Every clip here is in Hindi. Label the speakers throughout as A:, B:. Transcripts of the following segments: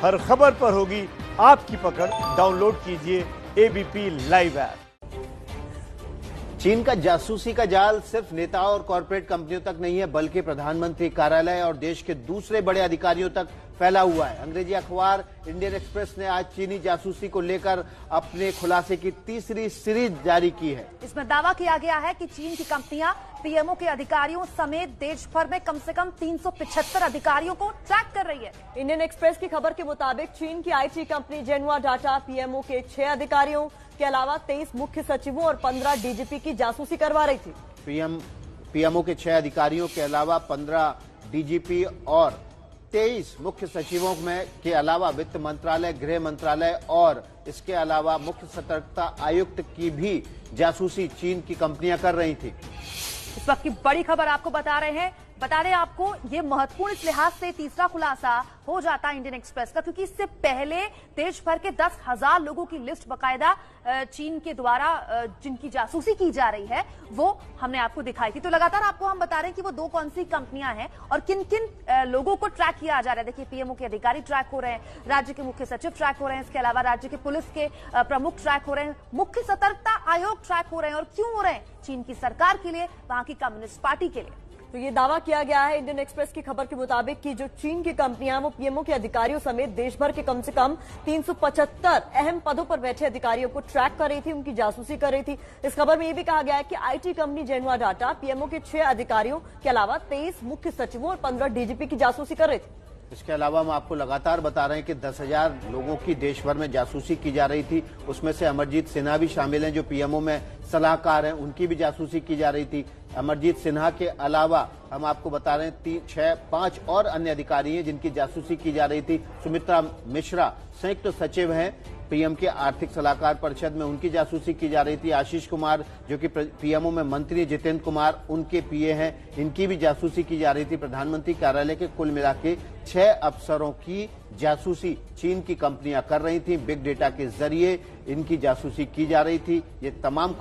A: हर खबर पर होगी आपकी पकड़। डाउनलोड कीजिए एबीपी लाइव ऐप।
B: चीन का जासूसी का जाल सिर्फ नेताओं और कॉरपोरेट कंपनियों तक नहीं है, बल्कि प्रधानमंत्री कार्यालय और देश के दूसरे बड़े अधिकारियों तक फैला हुआ है। अंग्रेजी अखबार इंडियन एक्सप्रेस ने आज चीनी जासूसी को लेकर अपने खुलासे की तीसरी सीरीज जारी की है।
C: इसमें दावा किया गया है कि चीन की कंपनियां पीएमओ के अधिकारियों समेत देश भर में कम से कम 375 अधिकारियों को ट्रैक कर रही है।
D: इंडियन एक्सप्रेस की खबर के मुताबिक चीन की आईटी कंपनी जेनुआ डाटा पीएमओ के 6 अधिकारियों के अलावा 23 मुख्य सचिवों और 15 डीजीपी की जासूसी करवा रही थी।
B: पीएमओ के 6 अधिकारियों के अलावा 15 डीजीपी और 23 मुख्य सचिवों में के अलावा वित्त मंत्रालय, गृह मंत्रालय और इसके अलावा मुख्य सतर्कता आयुक्त की भी जासूसी चीन की कंपनियां कर रही थी।
C: इस वक्त की बड़ी खबर आपको बता रहे आपको ये महत्वपूर्ण इस लिहाज से तीसरा खुलासा हो जाता है इंडियन एक्सप्रेस का, क्योंकि इससे पहले देश भर के 10,000 लोगों की लिस्ट बकायदा चीन के द्वारा जिनकी जासूसी की जा रही है वो हमने आपको दिखाई थी। तो लगातार आपको हम बता रहे हैं कि वो 2 कौन सी कंपनियां हैं और किन किन लोगों को ट्रैक किया जा रहा है। देखिए, पीएमओ के अधिकारी ट्रैक हो रहे हैं, राज्य के मुख्य सचिव ट्रैक हो रहे हैं, इसके अलावा राज्य के पुलिस के प्रमुख ट्रैक हो रहे हैं, मुख्य सतर्कता आयोग ट्रैक हो रहे हैं। और क्यों हो रहे हैं? चीन की सरकार के लिए, वहां की कम्युनिस्ट पार्टी के लिए।
D: तो ये दावा किया गया है इंडियन एक्सप्रेस की खबर के मुताबिक कि जो चीन की कंपनियां वो पीएमओ के अधिकारियों समेत देश भर के कम से कम 375 अहम पदों पर बैठे अधिकारियों को ट्रैक कर रही थी, उनकी जासूसी कर रही थी। इस खबर में यह भी कहा गया है कि आईटी कंपनी जेनुआ डाटा पीएमओ के 6 अधिकारियों के अलावा 23 मुख्य सचिवों और 15 डीजीपी की जासूसी कर रही थी।
B: इसके अलावा हम आपको लगातार बता रहे हैं कि 10,000 लोगों की देश भर में जासूसी की जा रही थी। उसमें से अमरजीत सिन्हा भी शामिल हैं, जो पीएमओ में सलाहकार हैं, उनकी भी जासूसी की जा रही थी। अमरजीत सिन्हा के अलावा हम आपको बता रहे हैं 3, 6, 5 और अन्य अधिकारी हैं जिनकी जासूसी की जा रही थी। सुमित्रा मिश्रा संयुक्त सचिव हैं पीएम के आर्थिक सलाहकार परिषद में, उनकी जासूसी की जा रही थी। आशीष कुमार जो कि पीएमओ में मंत्री, जितेंद्र कुमार उनके पीए हैं, इनकी भी जासूसी की जा रही थी। प्रधानमंत्री कार्यालय के कुल मिला के 6 अफसरों की जासूसी चीन की कंपनियां कर रही थी। बिग डेटा के जरिए इनकी जासूसी की जा रही थी। ये तमाम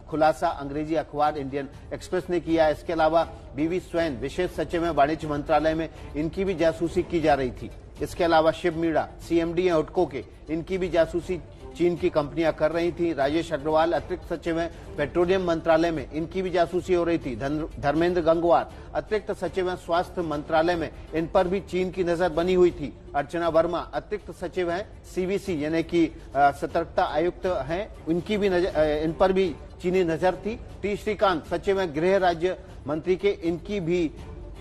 B: खुलासा अंग्रेजी अखबार इंडियन एक्सप्रेस ने किया। इसके अलावा बीवी स्वैन विशेष सचिव हैं वाणिज्य मंत्रालय में, इनकी भी जासूसी की जा रही थी। इसके अलावा शिव मीणा सीएमडी हैं हुडको के, इनकी भी जासूसी चीन की कंपनियां कर रही थी। राजेश अग्रवाल अतिरिक्त सचिव हैं पेट्रोलियम मंत्रालय में, इनकी भी जासूसी हो रही थी। धर्मेंद्र गंगवार अतिरिक्त सचिव हैं स्वास्थ्य मंत्रालय में, इन पर भी चीन की नजर बनी हुई थी। अर्चना वर्मा अतिरिक्त सचिव हैं सीवीसी यानी कि सतर्कता आयुक्त हैं, इनकी भी इन पर भी चीनी नजर थी। टी श्रीकांत सचिव हैं गृह राज्य मंत्री के, इनकी भी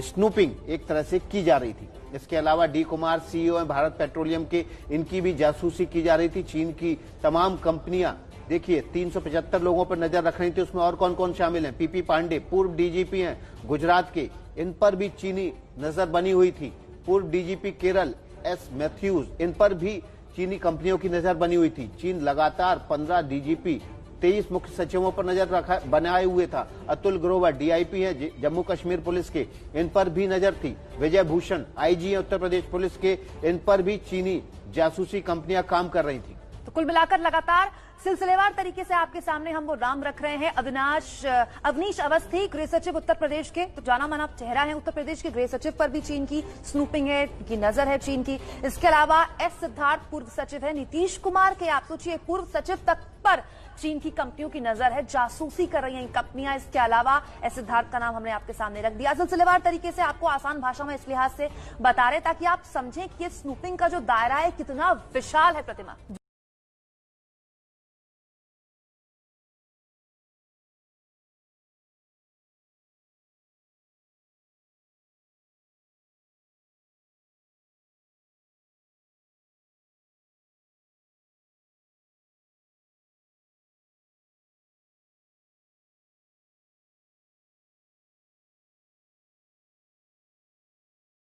B: स्नूपिंग एक तरह से की जा रही थी। इसके अलावा डी कुमार सीईओ हैं भारत पेट्रोलियम के, इनकी भी जासूसी की जा रही थी। चीन की तमाम कंपनियां देखिए 375 लोगों पर नजर रख रही थी। उसमें और कौन कौन शामिल हैं? पीपी पांडे पूर्व डीजीपी हैं गुजरात के, इन पर भी चीनी नजर बनी हुई थी। पूर्व डीजीपी केरल एस मैथ्यूज, इन पर भी चीनी कंपनियों की नजर बनी हुई थी। चीन लगातार 15 डीजीपी 23 मुख्य सचिवों पर नजर बनाए हुए था। अतुल ग्रोवर डीआईपी हैं जम्मू कश्मीर पुलिस के, इन पर भी नजर थी। विजय भूषण आईजी हैं उत्तर प्रदेश पुलिस के, इन पर भी चीनी जासूसी कंपनियां काम कर रही थी।
C: तो कुल मिलाकर लगातार सिलसिलेवार तरीके से आपके सामने हम वो नाम रख रहे हैं। अवनीश अवस्थी गृह सचिव उत्तर प्रदेश के, तो जाना माना चेहरा है उत्तर प्रदेश के गृह सचिव पर भी चीन की स्नूपिंग है, की नजर है चीन की। इसके अलावा एस सिद्धार्थ पूर्व सचिव है, नीतीश कुमार के आप सोचिए पूर्व सचिव तक पर चीन की कंपनियों की नजर है, जासूसी कर रही हैं कंपनियां। इसके अलावा एस सिद्धार्थ का नाम हमने आपके सामने रख दिया। सिलसिलेवार तरीके से आपको आसान भाषा में इस लिहाज से बता रहे ताकि आप समझें कि ये स्नूपिंग का जो दायरा है कितना विशाल है। प्रतिमा।